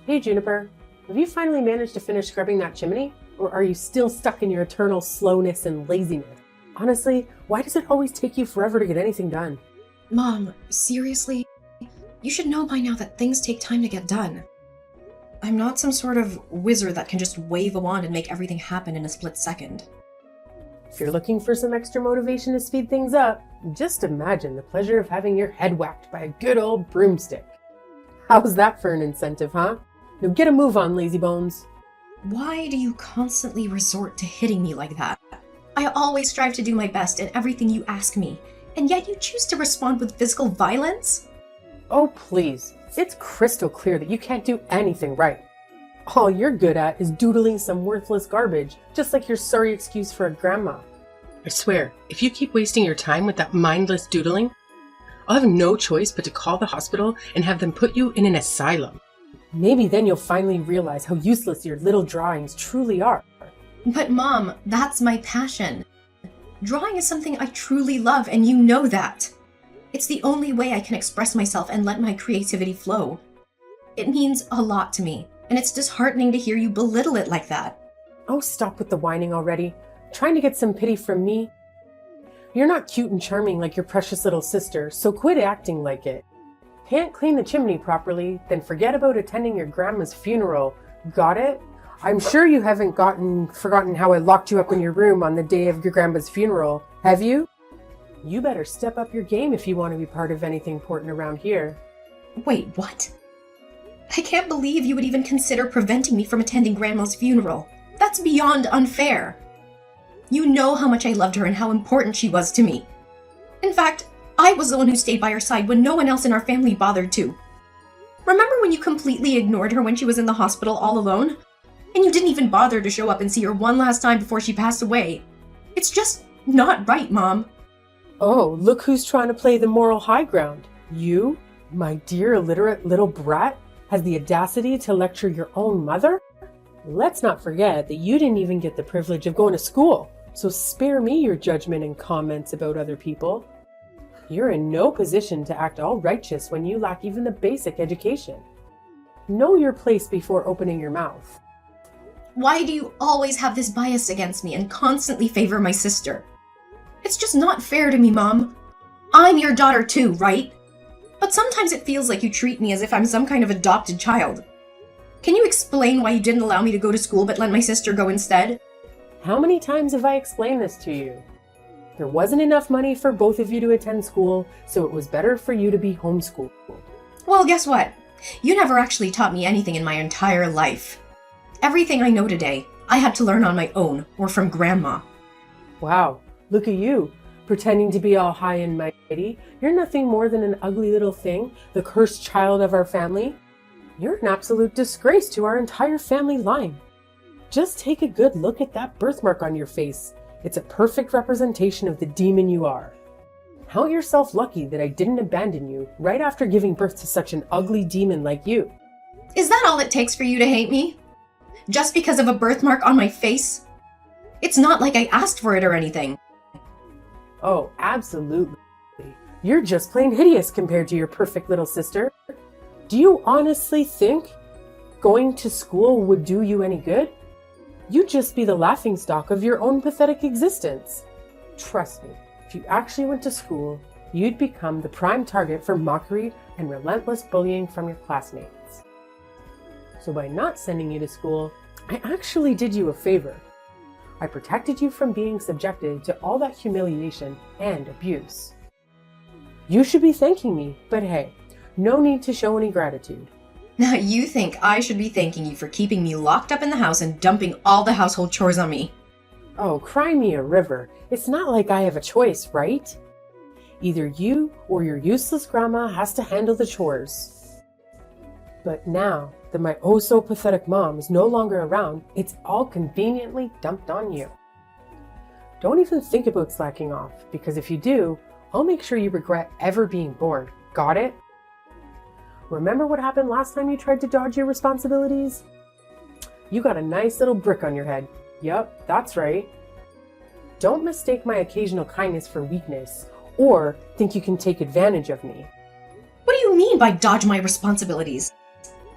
Hey Juniper, have you finally managed to finish scrubbing that chimney? Or are you still stuck in your eternal slowness and laziness? Honestly, why does it always take you forever to get anything done? Mom, seriously? You should know by now that things take time to get done. I'm not some sort of wizard that can just wave a wand and make everything happen in a split second. If you're looking for some extra motivation to speed things up, just imagine the pleasure of having your head whacked by a good old broomstick. How's that for an incentive, huh? Now get a move on, lazy bones. Why do you constantly resort to hitting me like that? I always strive to do my best in everything you ask me, and yet you choose to respond with physical violence? Oh please, it's crystal clear that you can't do anything right. All you're good at is doodling some worthless garbage, just like your sorry excuse for a grandma. I swear, if you keep wasting your time with that mindless doodling, I'll have no choice but to call the hospital and have them put you in an asylum. Maybe then you'll finally realize how useless your little drawings truly are. But Mom, that's my passion. Drawing is something I truly love, and you know that. It's the only way I can express myself and let my creativity flow. It means a lot to me, and it's disheartening to hear you belittle it like that. Oh, stop with the whining already. Trying to get some pity from me? You're not cute and charming like your precious little sister, so quit acting like it. Can't clean the chimney properly, then forget about attending your grandma's funeral. Got it? I'm sure you haven't forgotten how I locked you up in your room on the day of your grandma's funeral, have you? You better step up your game if you want to be part of anything important around here. Wait, what? I can't believe you would even consider preventing me from attending Grandma's funeral. That's beyond unfair. You know how much I loved her and how important she was to me. In fact, I was the one who stayed by her side when no one else in our family bothered to. Remember when you completely ignored her when she was in the hospital all alone? And you didn't even bother to show up and see her one last time before she passed away. It's just not right, Mom. Oh, look who's trying to play the moral high ground. You, my dear illiterate little brat, has the audacity to lecture your own mother? Let's not forget that you didn't even get the privilege of going to school, so spare me your judgment and comments about other people. You're in no position to act all righteous when you lack even the basic education. Know your place before opening your mouth. Why do you always have this bias against me and constantly favor my sister? It's just not fair to me, Mom. I'm your daughter too, right? But sometimes it feels like you treat me as if I'm some kind of adopted child. Can you explain why you didn't allow me to go to school but let my sister go instead? How many times have I explained this to you? There wasn't enough money for both of you to attend school, so it was better for you to be homeschooled. Well, guess what? You never actually taught me anything in my entire life. Everything I know today, I had to learn on my own or from Grandma. Wow, look at you, pretending to be all high and mighty. You're nothing more than an ugly little thing, the cursed child of our family. You're an absolute disgrace to our entire family line. Just take a good look at that birthmark on your face. It's a perfect representation of the demon you are. Count yourself lucky that I didn't abandon you right after giving birth to such an ugly demon like you. Is that all it takes for you to hate me? Just because of a birthmark on my face? It's not like I asked for it or anything. Oh, absolutely. You're just plain hideous compared to your perfect little sister. Do you honestly think going to school would do you any good? You'd just be the laughingstock of your own pathetic existence. Trust me, if you actually went to school, you'd become the prime target for mockery and relentless bullying from your classmates. So by not sending you to school, I actually did you a favor. I protected you from being subjected to all that humiliation and abuse. You should be thanking me, but hey, no need to show any gratitude. Now you think I should be thanking you for keeping me locked up in the house and dumping all the household chores on me. Oh, cry me a river. It's not like I have a choice, right? Either you or your useless grandma has to handle the chores. But now that my oh-so-pathetic mom is no longer around, it's all conveniently dumped on you. Don't even think about slacking off, because if you do, I'll make sure you regret ever being born. Got it? Remember what happened last time you tried to dodge your responsibilities? You got a nice little brick on your head. Yup, that's right. Don't mistake my occasional kindness for weakness, or think you can take advantage of me. What do you mean by dodge my responsibilities?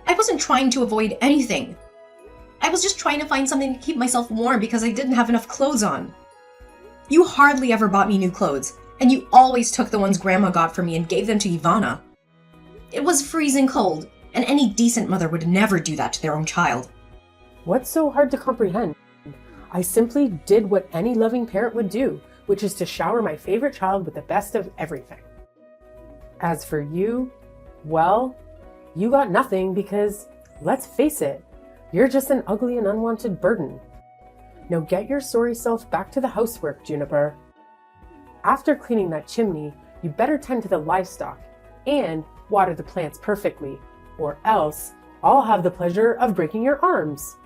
I wasn't trying to avoid anything. I was just trying to find something to keep myself warm because I didn't have enough clothes on. You hardly ever bought me new clothes, and you always took the ones Grandma got for me and gave them to Ivana. It was freezing cold, and any decent mother would never do that to their own child. What's so hard to comprehend? I simply did what any loving parent would do, which is to shower my favorite child with the best of everything. As for you, well, you got nothing because, let's face it, you're just an ugly and unwanted burden. Now get your sorry self back to the housework, Juniper. After cleaning that chimney, you better tend to the livestock and water the plants perfectly, or else I'll have the pleasure of breaking your arms.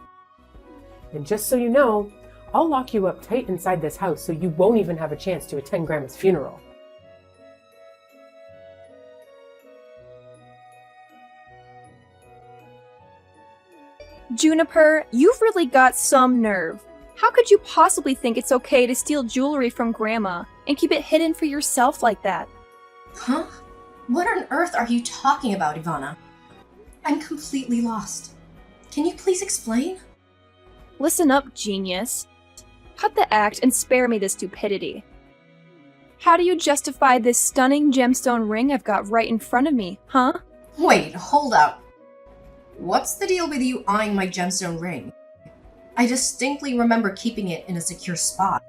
And just so you know, I'll lock you up tight inside this house so you won't even have a chance to attend Grandma's funeral. Juniper, you've really got some nerve. How could you possibly think it's okay to steal jewelry from Grandma and keep it hidden for yourself like that? Huh? What on earth are you talking about, Ivana? I'm completely lost. Can you please explain? Listen up, genius. Cut the act and spare me the stupidity. How do you justify this stunning gemstone ring I've got right in front of me, huh? Wait, hold up. What's the deal with you eyeing my gemstone ring? I distinctly remember keeping it in a secure spot.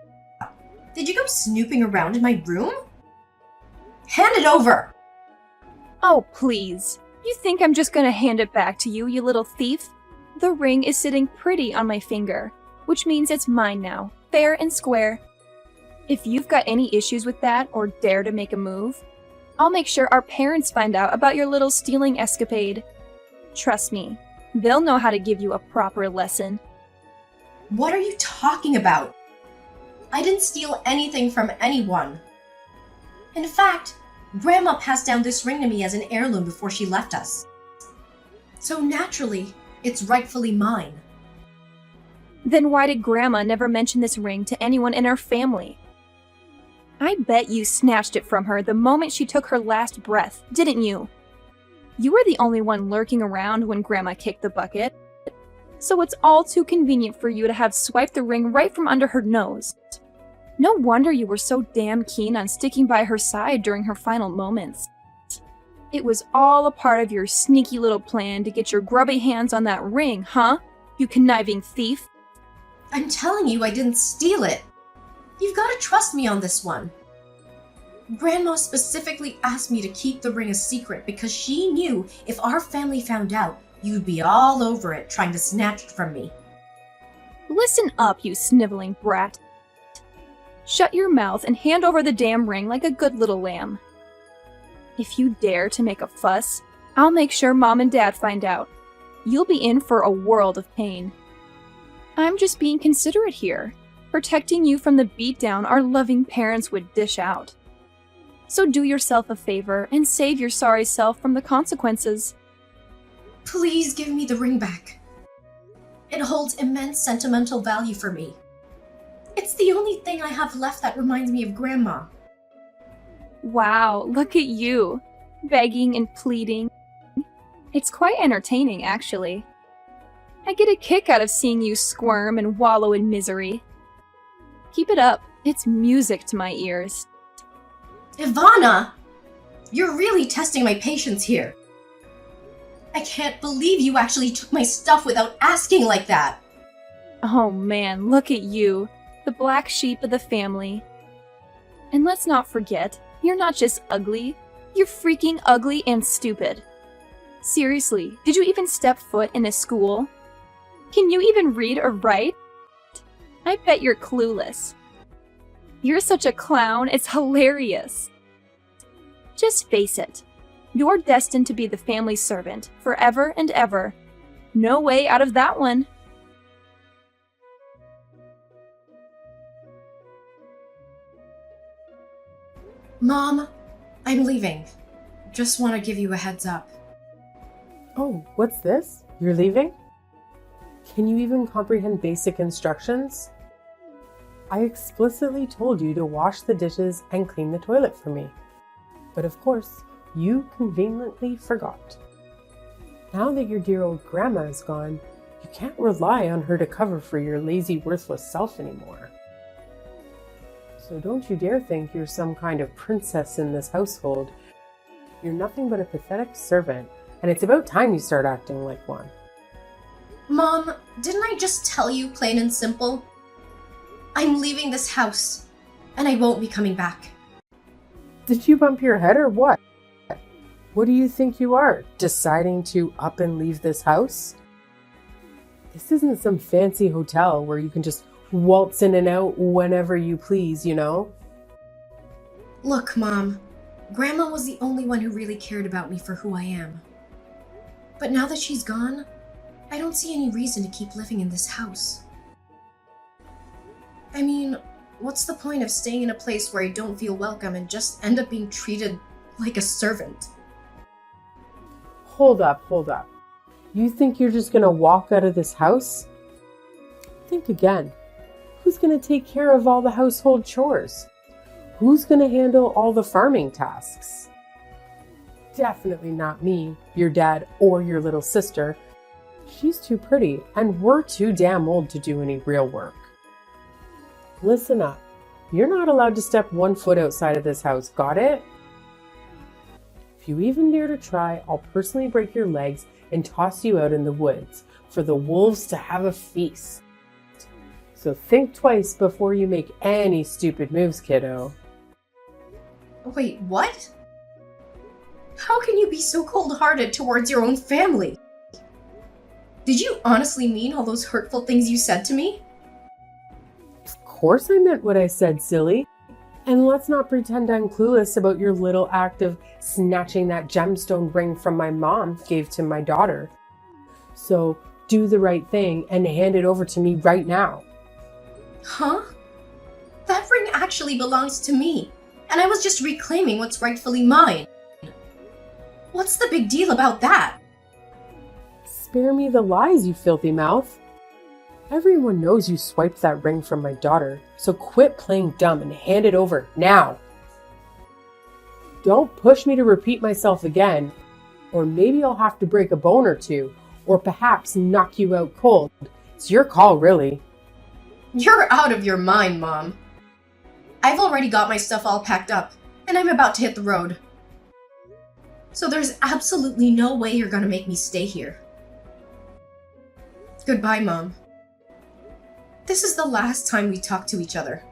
Did you go snooping around in my room? Hand it over! Oh, please. You think I'm just gonna hand it back to you, you little thief? The ring is sitting pretty on my finger, which means it's mine now, fair and square. If you've got any issues with that or dare to make a move, I'll make sure our parents find out about your little stealing escapade. Trust me, they'll know how to give you a proper lesson. What are you talking about? I didn't steal anything from anyone. In fact, Grandma passed down this ring to me as an heirloom before she left us. So naturally, it's rightfully mine. Then why did Grandma never mention this ring to anyone in our family? I bet you snatched it from her the moment she took her last breath, didn't you? You were the only one lurking around when Grandma kicked the bucket, so it's all too convenient for you to have swiped the ring right from under her nose. No wonder you were so damn keen on sticking by her side during her final moments. It was all a part of your sneaky little plan to get your grubby hands on that ring, huh? You conniving thief. I'm telling you I didn't steal it. You've got to trust me on this one. Grandma specifically asked me to keep the ring a secret because she knew if our family found out, you'd be all over it trying to snatch it from me. Listen up, you sniveling brat. Shut your mouth and hand over the damn ring like a good little lamb. If you dare to make a fuss, I'll make sure Mom and Dad find out. You'll be in for a world of pain. I'm just being considerate here, protecting you from the beatdown our loving parents would dish out. So do yourself a favor and save your sorry self from the consequences. Please give me the ring back. It holds immense sentimental value for me. It's the only thing I have left that reminds me of Grandma. Wow, look at you, begging and pleading. It's quite entertaining, actually. I get a kick out of seeing you squirm and wallow in misery. Keep it up, it's music to my ears. Ivana! You're really testing my patience here. I can't believe you actually took my stuff without asking like that. Oh man, look at you, the black sheep of the family. And let's not forget, you're not just ugly, you're freaking ugly and stupid. Seriously, did you even step foot in a school? Can you even read or write? I bet you're clueless. You're such a clown, it's hilarious. Just face it. You're destined to be the family's servant, forever and ever. No way out of that one. Mom, I'm leaving. Just want to give you a heads up. Oh, what's this? You're leaving? Can you even comprehend basic instructions? I explicitly told you to wash the dishes and clean the toilet for me. But of course, you conveniently forgot. Now that your dear old grandma is gone, you can't rely on her to cover for your lazy, worthless self anymore. So don't you dare think you're some kind of princess in this household. You're nothing but a pathetic servant, and it's about time you start acting like one. Mom, didn't I just tell you plain and simple? I'm leaving this house, and I won't be coming back. Did you bump your head or what? What do you think you are, deciding to up and leave this house? This isn't some fancy hotel where you can just waltz in and out whenever you please, you know? Look, Mom, Grandma was the only one who really cared about me for who I am. But now that she's gone, I don't see any reason to keep living in this house. I mean, what's the point of staying in a place where I don't feel welcome and just end up being treated like a servant? Hold up. You think you're just gonna walk out of this house? Think again. Who's gonna take care of all the household chores? Who's gonna handle all the farming tasks? Definitely not me, your dad, or your little sister. She's too pretty, and we're too damn old to do any real work. Listen up. You're not allowed to step 1 foot outside of this house, got it? If you even dare to try, I'll personally break your legs and toss you out in the woods for the wolves to have a feast. So think twice before you make any stupid moves, kiddo. Wait, what? How can you be so cold-hearted towards your own family? Did you honestly mean all those hurtful things you said to me? Of course I meant what I said, silly. And let's not pretend I'm clueless about your little act of snatching that gemstone ring from my mom gave to my daughter. So do the right thing and hand it over to me right now. Huh? That ring actually belongs to me, and I was just reclaiming what's rightfully mine. What's the big deal about that? Spare me the lies, you filthy mouth. Everyone knows you swiped that ring from my daughter, so quit playing dumb and hand it over now. Don't push me to repeat myself again, or maybe I'll have to break a bone or two, or perhaps knock you out cold. It's your call, really. You're out of your mind, Mom. I've already got my stuff all packed up, and I'm about to hit the road. So there's absolutely no way you're gonna make me stay here. Goodbye, Mom. This is the last time we talk to each other.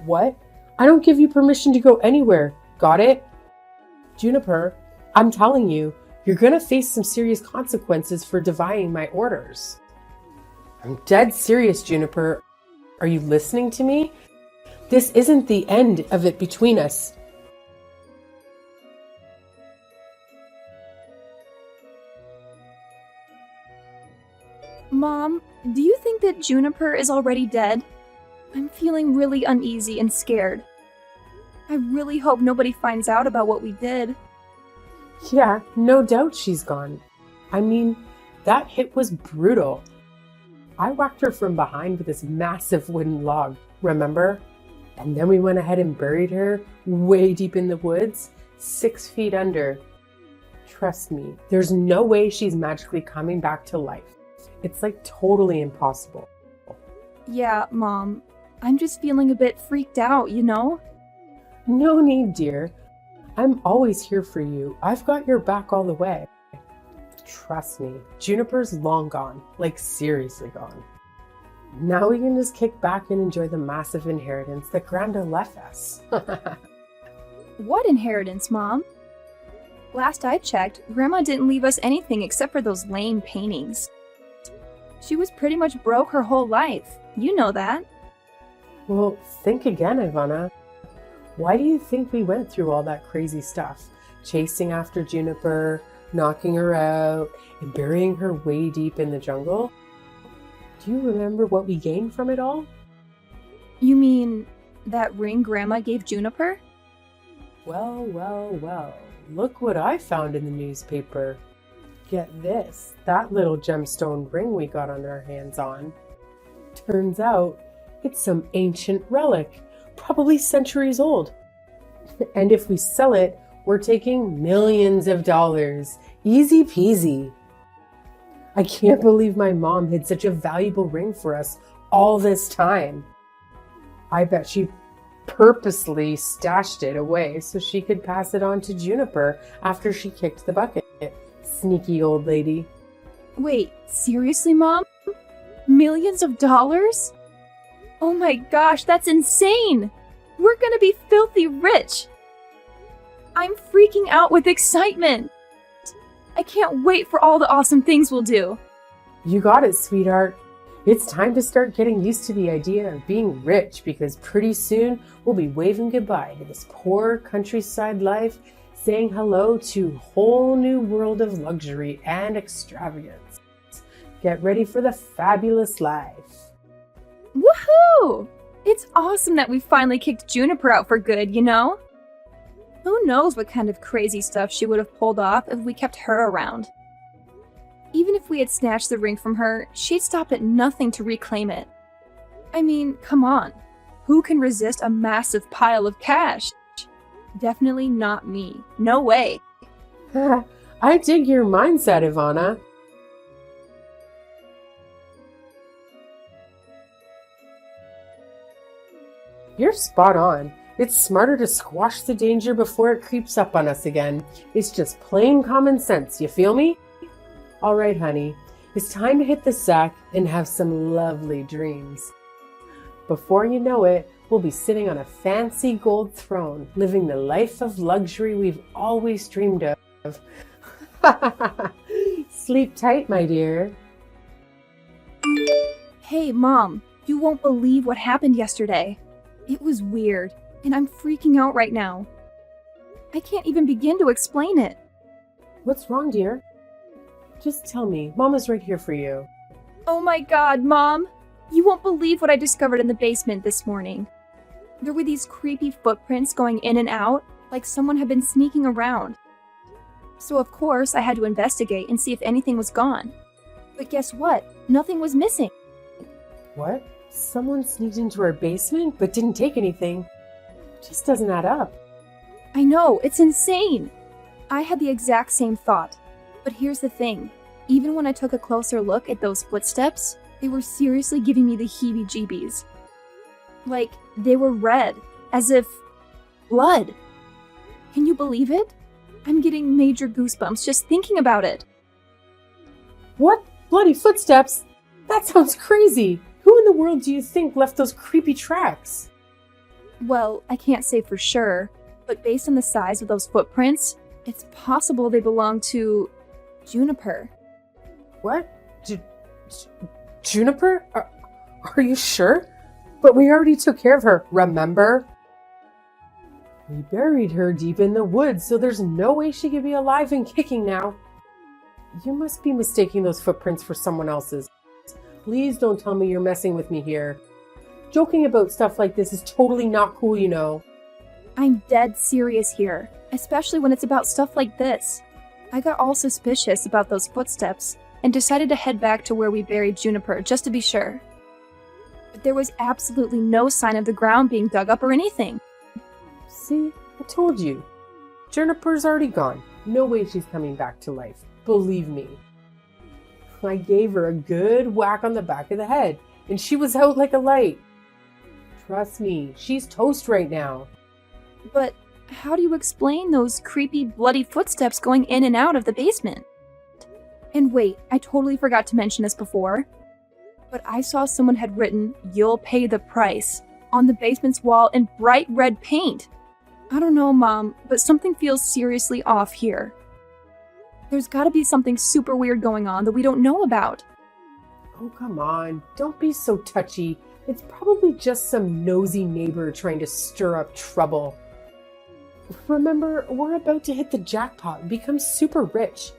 What? I don't give you permission to go anywhere. Got it? Juniper, I'm telling you, you're gonna face some serious consequences for defying my orders. I'm dead serious, Juniper. Are you listening to me? This isn't the end of it between us. Mom, do you think that Juniper is already dead? I'm feeling really uneasy and scared. I really hope nobody finds out about what we did. Yeah, no doubt she's gone. I mean, that hit was brutal. I whacked her from behind with this massive wooden log, remember? And then we went ahead and buried her way deep in the woods, 6 feet under. Trust me, there's no way she's magically coming back to life. It's like totally impossible. Yeah, Mom. I'm just feeling a bit freaked out, you know? No need, dear. I'm always here for you. I've got your back all the way. Trust me, Juniper's long gone. Like, seriously gone. Now we can just kick back and enjoy the massive inheritance that Granda left us. What inheritance, Mom? Last I checked, Grandma didn't leave us anything except for those lame paintings. She was pretty much broke her whole life. You know that. Well, think again, Ivana. Why do you think we went through all that crazy stuff? Chasing after Juniper, knocking her out, and burying her way deep in the jungle? Do you remember what we gained from it all? You mean that ring Grandma gave Juniper? Well. Look what I found in the newspaper. Get this, that little gemstone ring we got on our hands on. Turns out, it's some ancient relic, probably centuries old. And if we sell it, we're taking millions of dollars. Easy peasy. I can't believe my mom hid such a valuable ring for us all this time. I bet she purposely stashed it away so she could pass it on to Juniper after she kicked the bucket. Sneaky old lady. Wait, seriously, Mom? Millions of dollars? Oh my gosh, that's insane! We're gonna be filthy rich! I'm freaking out with excitement! I can't wait for all the awesome things we'll do! You got it, sweetheart. It's time to start getting used to the idea of being rich because pretty soon we'll be waving goodbye to this poor countryside life, saying hello to a whole new world of luxury and extravagance. Get ready for the fabulous life. Woohoo! It's awesome that we finally kicked Juniper out for good, you know? Who knows what kind of crazy stuff she would have pulled off if we kept her around. Even if we had snatched the ring from her, she'd stop at nothing to reclaim it. I mean, come on. Who can resist a massive pile of cash? Definitely not me. No way. I dig your mindset, Ivana. You're spot on. It's smarter to squash the danger before it creeps up on us again. It's just plain common sense, you feel me? All right, honey. It's time to hit the sack and have some lovely dreams. Before you know it, we'll be sitting on a fancy gold throne, living the life of luxury we've always dreamed of. Sleep tight, my dear. Hey, Mom, you won't believe what happened yesterday. It was weird, and I'm freaking out right now. I can't even begin to explain it. What's wrong, dear? Just tell me. Mama's right here for you. Oh my god, Mom! You won't believe what I discovered in the basement this morning. There were these creepy footprints going in and out, like someone had been sneaking around. So of course, I had to investigate and see if anything was gone. But guess what? Nothing was missing. What? Someone sneaked into our basement but didn't take anything? Just doesn't add up. I know, it's insane! I had the exact same thought. But here's the thing. Even when I took a closer look at those footsteps, they were seriously giving me the heebie-jeebies. Like, they were red, as if blood. Can you believe it? I'm getting major goosebumps just thinking about it. What? Bloody footsteps? That sounds crazy. Who in the world do you think left those creepy tracks? Well, I can't say for sure, but based on the size of those footprints, it's possible they belong to Juniper. What? Juniper? Are you sure? But we already took care of her, remember? We buried her deep in the woods, so there's no way she could be alive and kicking now. You must be mistaking those footprints for someone else's. Please don't tell me you're messing with me here. Joking about stuff like this is totally not cool, you know. I'm dead serious here, especially when it's about stuff like this. I got all suspicious about those footsteps and decided to head back to where we buried Juniper just to be sure. But there was absolutely no sign of the ground being dug up or anything. See, I told you. Juniper's already gone. No way she's coming back to life. Believe me. I gave her a good whack on the back of the head, and she was out like a light. Trust me, she's toast right now. But how do you explain those creepy, bloody footsteps going in and out of the basement? And wait, I totally forgot to mention this before, but I saw someone had written, "You'll pay the price," on the basement's wall in bright red paint. I don't know, Mom, but something feels seriously off here. There's gotta be something super weird going on that we don't know about. Oh, come on. Don't be so touchy. It's probably just some nosy neighbor trying to stir up trouble. Remember, we're about to hit the jackpot and become super rich.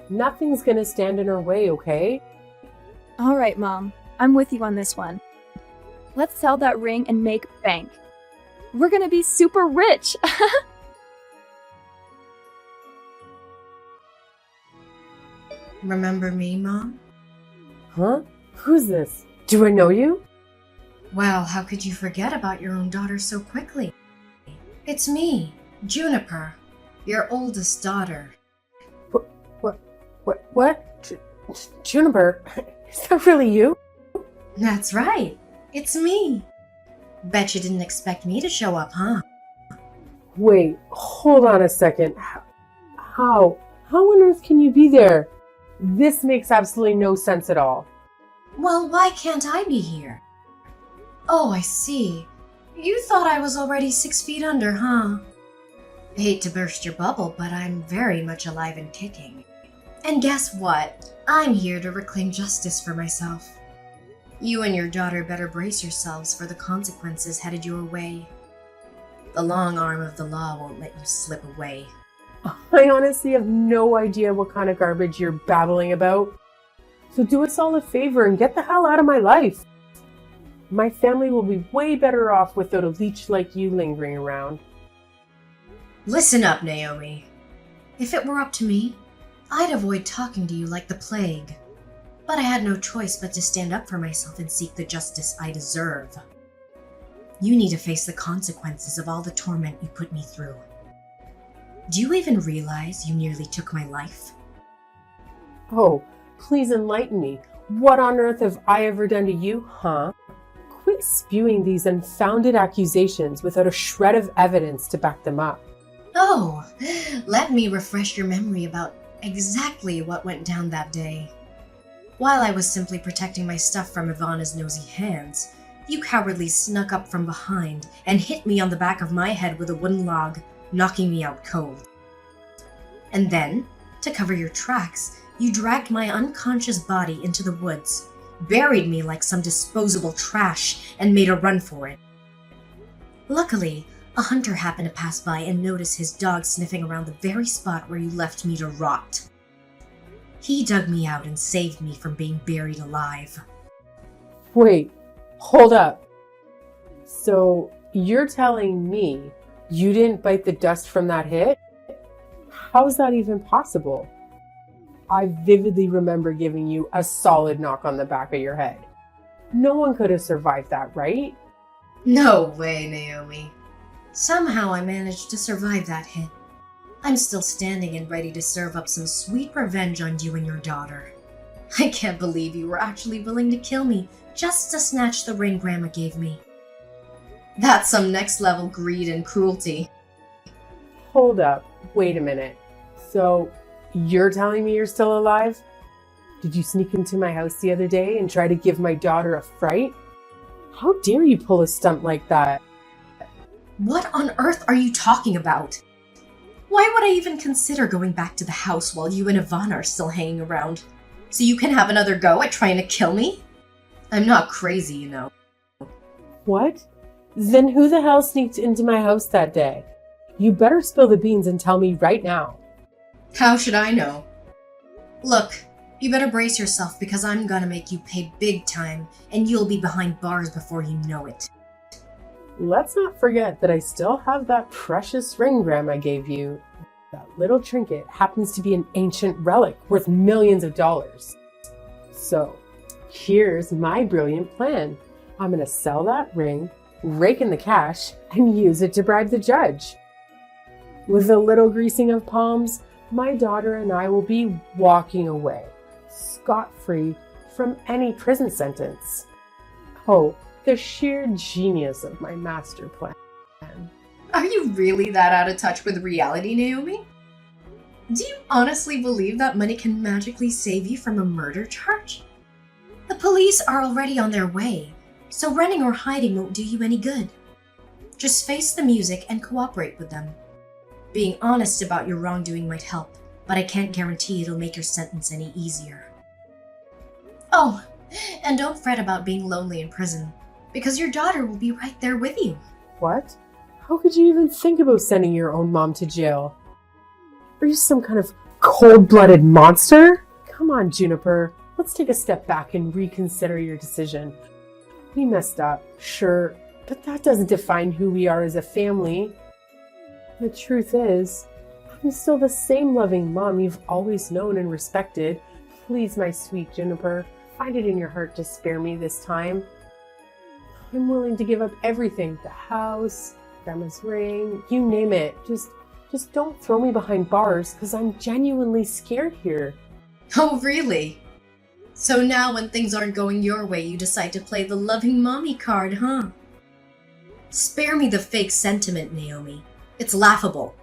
Nothing's gonna stand in our way, okay? All right, Mom. I'm with you on this one. Let's sell that ring and make bank. We're gonna be super rich! Remember me, Mom? Huh? Who's this? Do I know you? Wow, how could you forget about your own daughter so quickly? It's me, Juniper, your oldest daughter. What? Juniper, is that really you? That's right. It's me. Bet you didn't expect me to show up, huh? Wait, hold on a second. How? How on earth can you be there? This makes absolutely no sense at all. Well, why can't I be here? Oh, I see. You thought I was already 6 feet under, huh? Hate to burst your bubble, but I'm very much alive and kicking. And guess what? I'm here to reclaim justice for myself. You and your daughter better brace yourselves for the consequences headed your way. The long arm of the law won't let you slip away. I honestly have no idea what kind of garbage you're babbling about. So do us all a favor and get the hell out of my life. My family will be way better off without a leech like you lingering around. Listen up, Naomi. If it were up to me, I'd avoid talking to you like the plague. But I had no choice but to stand up for myself and seek the justice I deserve. You need to face the consequences of all the torment you put me through. Do you even realize you nearly took my life? Oh, please enlighten me. What on earth have I ever done to you, huh? Quit spewing these unfounded accusations without a shred of evidence to back them up. Oh, let me refresh your memory about exactly what went down that day. While I was simply protecting my stuff from Ivana's nosy hands, you cowardly snuck up from behind and hit me on the back of my head with a wooden log, knocking me out cold. And then, to cover your tracks, you dragged my unconscious body into the woods, buried me like some disposable trash, and made a run for it. Luckily, a hunter happened to pass by and notice his dog sniffing around the very spot where you left me to rot. He dug me out and saved me from being buried alive. Wait, hold up. So you're telling me you didn't bite the dust from that hit? How is that even possible? I vividly remember giving you a solid knock on the back of your head. No one could have survived that, right? No way, Naomi. Somehow I managed to survive that hit. I'm still standing and ready to serve up some sweet revenge on you and your daughter. I can't believe you were actually willing to kill me just to snatch the ring Grandma gave me. That's some next level greed and cruelty. Hold up. Wait a minute. So, you're telling me you're still alive? Did you sneak into my house the other day and try to give my daughter a fright? How dare you pull a stunt like that? What on earth are you talking about? Why would I even consider going back to the house while you and Ivana are still hanging around? So you can have another go at trying to kill me? I'm not crazy, you know. What? Then who the hell sneaked into my house that day? You better spill the beans and tell me right now. How should I know? Look, you better brace yourself because I'm gonna make you pay big time and you'll be behind bars before you know it. Let's not forget that I still have that precious ring Grandma gave you. That little trinket happens to be an ancient relic worth millions of dollars. So, here's my brilliant plan. I'm gonna sell that ring, rake in the cash, and use it to bribe the judge. With a little greasing of palms, my daughter and I will be walking away, scot-free from any prison sentence. Oh, the sheer genius of my master plan. Are you really that out of touch with reality, Naomi? Do you honestly believe that money can magically save you from a murder charge? The police are already on their way, so running or hiding won't do you any good. Just face the music and cooperate with them. Being honest about your wrongdoing might help, but I can't guarantee it'll make your sentence any easier. Oh, and don't fret about being lonely in prison, because your daughter will be right there with you. What? How could you even think about sending your own mom to jail? Are you some kind of cold-blooded monster? Come on, Juniper. Let's take a step back and reconsider your decision. We messed up, sure, but that doesn't define who we are as a family. The truth is, I'm still the same loving mom you've always known and respected. Please, my sweet Juniper, find it in your heart to spare me this time. I'm willing to give up everything. The house, Grandma's ring, you name it. Just don't throw me behind bars, because I'm genuinely scared here. Oh, really? So now when things aren't going your way, you decide to play the loving mommy card, huh? Spare me the fake sentiment, Naomi. It's laughable.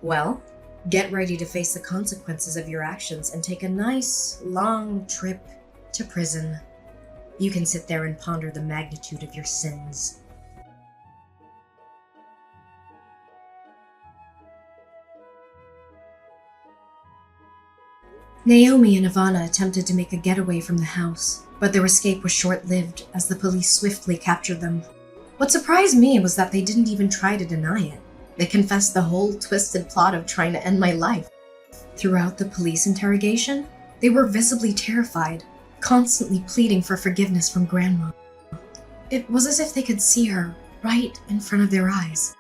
Well, get ready to face the consequences of your actions and take a nice, long trip to prison. You can sit there and ponder the magnitude of your sins. Naomi and Ivana attempted to make a getaway from the house, but their escape was short-lived as the police swiftly captured them. What surprised me was that they didn't even try to deny it. They confessed the whole twisted plot of trying to end my life. Throughout the police interrogation, they were visibly terrified, constantly pleading for forgiveness from Grandma. It was as if they could see her right in front of their eyes.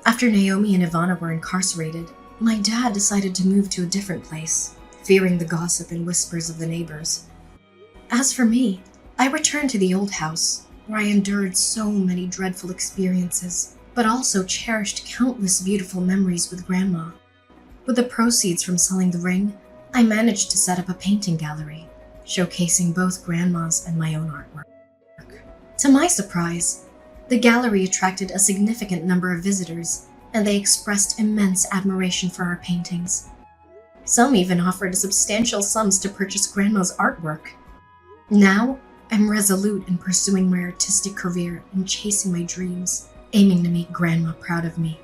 After Naomi and Ivana were incarcerated, my dad decided to move to a different place, fearing the gossip and whispers of the neighbors. As for me, I returned to the old house, where I endured so many dreadful experiences, but also cherished countless beautiful memories with Grandma. With the proceeds from selling the ring, I managed to set up a painting gallery, showcasing both Grandma's and my own artwork. To my surprise, the gallery attracted a significant number of visitors, and they expressed immense admiration for our paintings. Some even offered substantial sums to purchase Grandma's artwork. Now, I'm resolute in pursuing my artistic career and chasing my dreams, aiming to make Grandma proud of me.